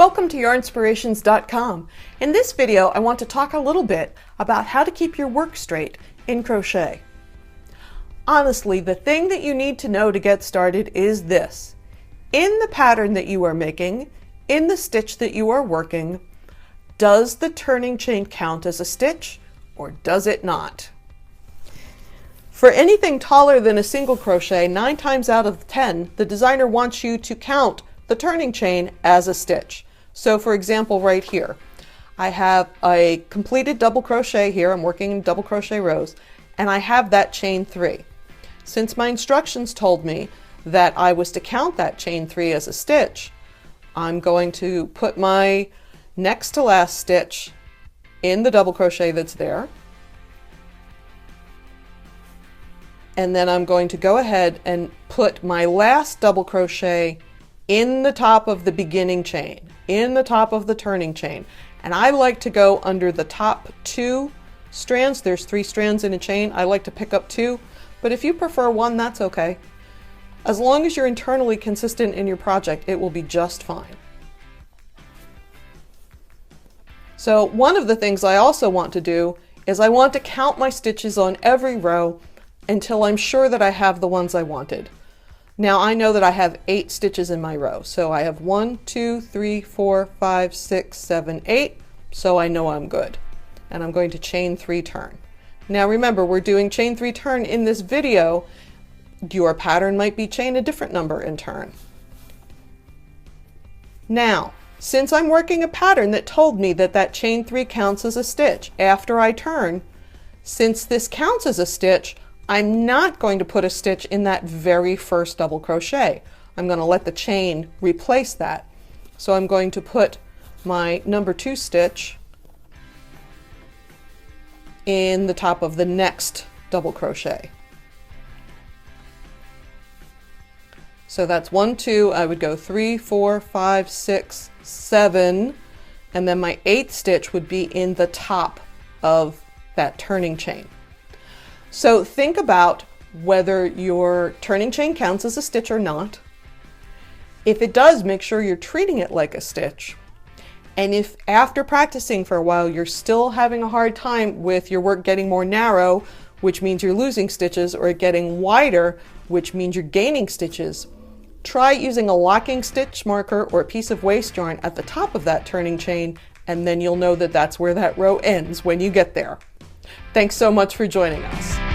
Welcome to Yarnspirations.com. In this video, I want to talk a little bit about how to keep your work straight in crochet. Honestly, the thing that you need to know to get started is this. In the pattern that you are making, in the stitch that you are working, does the turning chain count as a stitch or does it not? For anything taller than a single crochet, 9 times out of 10, the designer wants you to count the turning chain as a stitch. So for example, right here, I have a completed double crochet here. I'm working in double crochet rows, and I have that chain 3. Since my instructions told me that I was to count that chain 3 as a stitch, I'm going to put my next to last stitch in the double crochet that's there. And then I'm going to go ahead and put my last double crochet in the top of the beginning chain, in the top of the turning chain. And I like to go under the top 2 strands. There's 3 strands in a chain. I like to pick up 2, but if you prefer 1, that's okay. As long as you're internally consistent in your project, it will be just fine. So one of the things I also want to do is I want to count my stitches on every row until I'm sure that I have the ones I wanted. Now I know that I have 8 stitches in my row. So I have 1, 2, 3, 4, 5, 6, 7, 8. So I know I'm good. And I'm going to chain 3 turn. Now remember, we're doing chain 3 turn in this video. Your pattern might be chain a different number and turn. Now, since I'm working a pattern that told me that that chain 3 counts as a stitch after I turn, since this counts as a stitch, I'm not going to put a stitch in that very first double crochet. I'm going to let the chain replace that. So I'm going to put my number 2 stitch in the top of the next double crochet. So that's 1, 2, I would go 3, 4, 5, 6, 7, and then my 8th stitch would be in the top of that turning chain. So think about whether your turning chain counts as a stitch or not. If it does, make sure you're treating it like a stitch. And if after practicing for a while you're still having a hard time with your work getting more narrow, which means you're losing stitches, or getting wider, which means you're gaining stitches, try using a locking stitch marker or a piece of waste yarn at the top of that turning chain, and then you'll know that that's where that row ends when you get there. Thanks so much for joining us.